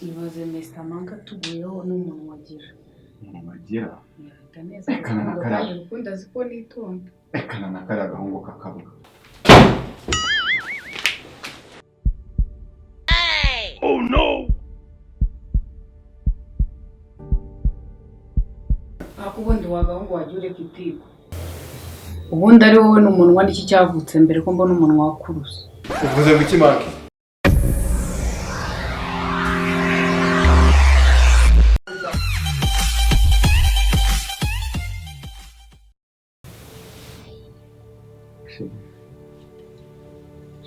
Ibaze Mr. Manka tuguyeho n'umuntu wagira. Umuntu wagira? Yahita neza kuko kandi ukunda ziko nitonda. Ekana na kariya gahungu kakabwa. Oh no! Ubundi wagahungu wagiye ureka itigo. Ubundi ari wowe n'umunwa n'iki cyavutse mbere ko mbona umunwa wakuruze. Uvuze mu kimaki?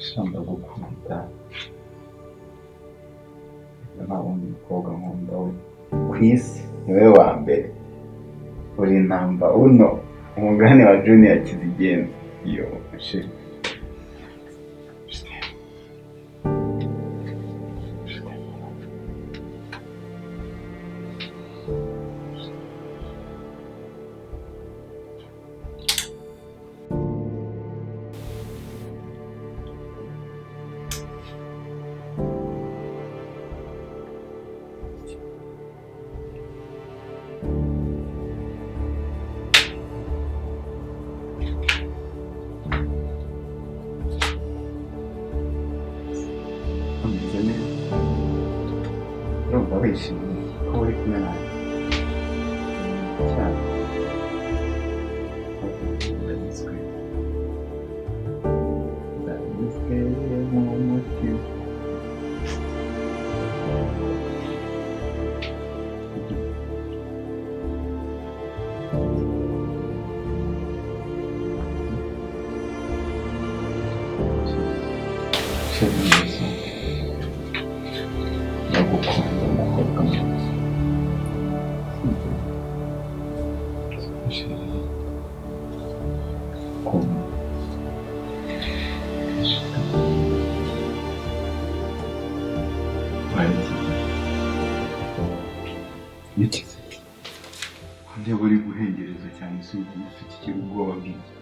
Shamba gukunda nta wundi mukobwa nkunda we ku isi niwe wa mbere uri namba uno umugani wa Junior Kizigenza iyo shiri urumva wishimiye ko uri kumwe nawe cyane ndanyuzwe mu mutima ndagukunda umukobwa mwiza nikize ndeba uri guhengereza cyane si ufite ikiri ubwoba bwinshi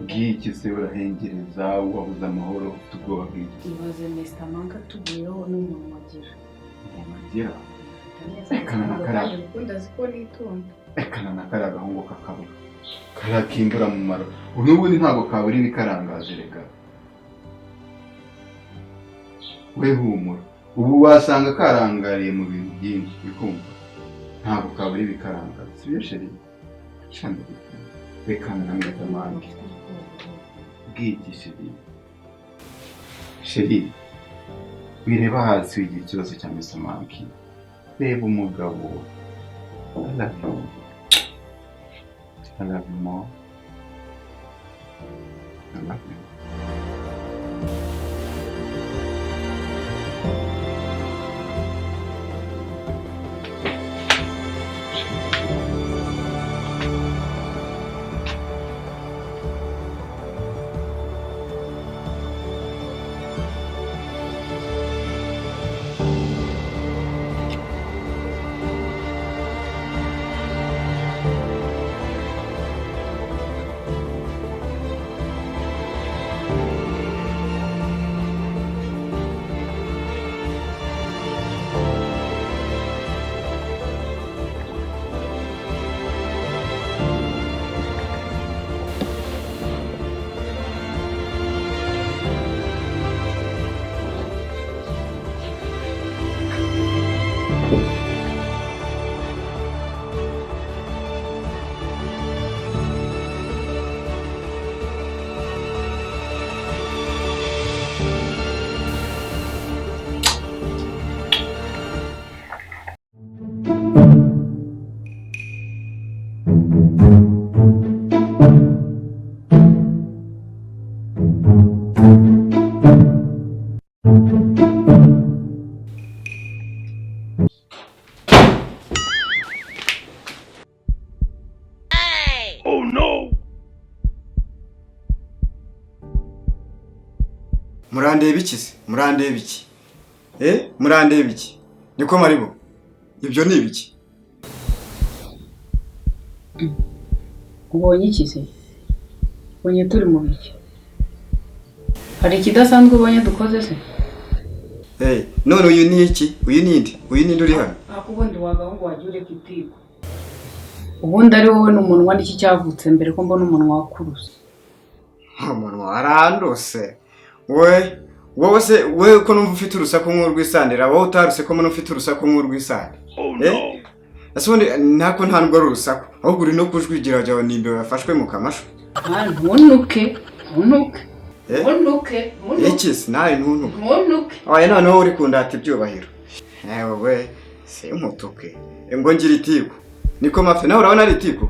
bw'iki se urahengereza wabuze amahoro ufite ubwoba bw'iki? Ibaze Mr. Manka tuguyeho n'umuntu wagira. Umuntu wagira? Ekana na kariya ukunda ziko nitonda. Ekana na kariya gahungu kakabwa kariya kimbura mu maro n'ubundi ntabwo kabura ibikarangaje reka we humura ubu wasanga karangariye mu bintu byinshi bikumva ntabwo kabura ibikarangaje sibyo sheri shanda rekana na Mr. Manka bw'iki sheri wireba hasi wigira ikibazo cya Mr. Manka reba umugabo I love you more. I love you. Oh no! Murandeba iki se? Murandeba iki? Murandeba iki? Niko maribo? Ibyo ni ibiki? Ubonye iki se? Ubonye turi mu biki? hari ikidasanzwe ubonye dukoze se? None uyu ni iki? Uyu ni inde? Uyu ni uri hano? ubundi wagahungu wajya ureka itiko. Ubundi ari wowe n'umunwa n'iki cyavutse mbere ko mbona umunwa wakuruse. Umunwa warandose. Wowe se wewe ko numva ufite urusaku nk'urwisandira, wowe utaruse ko mbona ufite urusaku nk'urwisandira. Asubundi ntako nta ndwara urusaku. Ahubwo uri no kujwigira jyawe nimbe yafashwe mu kamasho. Ntunuke. Ikisi nawe ntunuke. Ntunuke. Oya noneho uri kundata ibyubahiro. Wewe si umutuke. Ngo ngira itiko. Niko mafe nawe urabona ari itiko.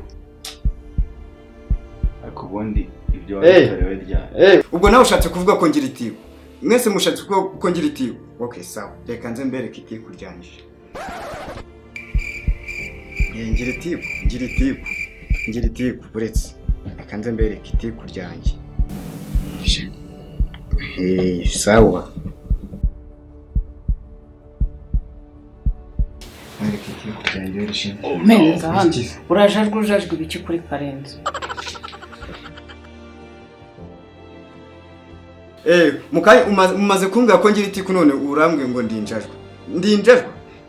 Ariko ubundi ibyo wabitarewe ryari. Ubwo nawe ushatse kuvuga ko ngira itiko. Mwese mushatse ko ngira itiko. Okay sawa. Reka nze mbereke itiko ryanyije. Ngira itiko buretse. Reka nze mbereke itiko ryanje. Sawa. Meza hano. Urajajwe ibiki kuri Karenzi. Mukai umaze kumbwira ko ngira itiko none urambwe ngo ndinjajwe.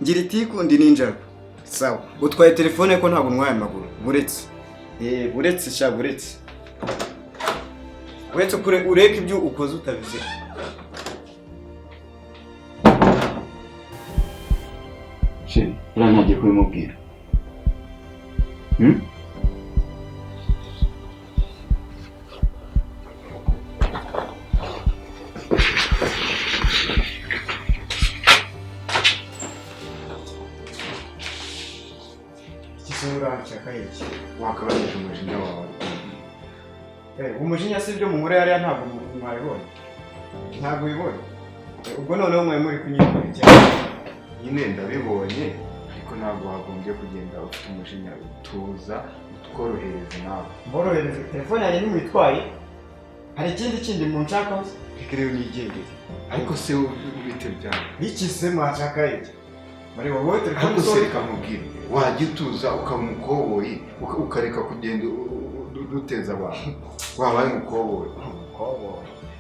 Ngira itiko ndi ninjajwe. Sawa. Utwaye telefone ko ntabwo ntwaye amaguru. Buretse. Buretse. Uretse kure ureka ibyo ukoze utabize. Sheri, urantagiye kubimubwira. Kisura cyakayiki. Wakabanisha umujinya wawe. Umujinya si byo mu nkuru yari ntabwo mwabibonye. Ntabwo ubibonye. Ubwo noneho mwe muri kunyikurikira. Nyine ndabibonye ariko ntabwo wagombye kugenda ufite umujinya. Tuza tworohereze nawe. Mborohereze telefone yanjye nimuyitwaye. Hari ikindi mu nshaka hose. Rero nigendere. Ariko se ubite byane. Iki se mwashaka iki? Bari wowe telefone ariko se kamubwire. Wajya utuza ukamukoboyi ukareka kugenda duteza abantu. Wabaye umukoboyi.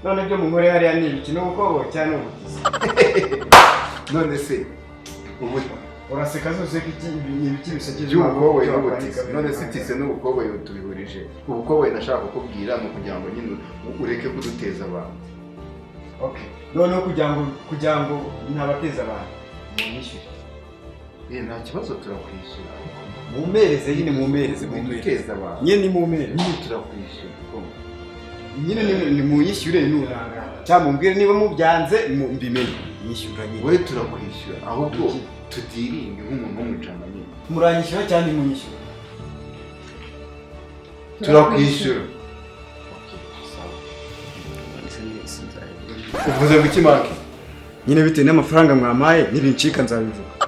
None byo mu nkore hariya ni iki n'ubukoboyi cyane ubutize. None se ubu uraseka zose ibiki bisekeje ubukoboyi n'ubutize. None se tise n'ubukoboyi tubihurije. Ubukoboyi nashaka kukubwira mu kugira ngo nyine ureke kuduteza abantu. Okay. None kugira ngo ntabateza abantu. Munyishyure. Nta kibazo turakwishyura. Mumereze nyine mumereze guteza abantu. Nyine mumereze. Nyine turakwishyura. Nyine ni munyishyure n'uranga. Cyangwa mumbwire niba mubyanze mbimenye. Yishyura nyine. Wewe turakwishyura. Ahubwo tudiringe nk'umuntu w'umucanga nyine. Muranyishyura cyane munyishyura. Turakwishyura. Uvuze ngo iki Mark? Nyine bitewe n'amafaranga mwamaye nibincika nzabivuga.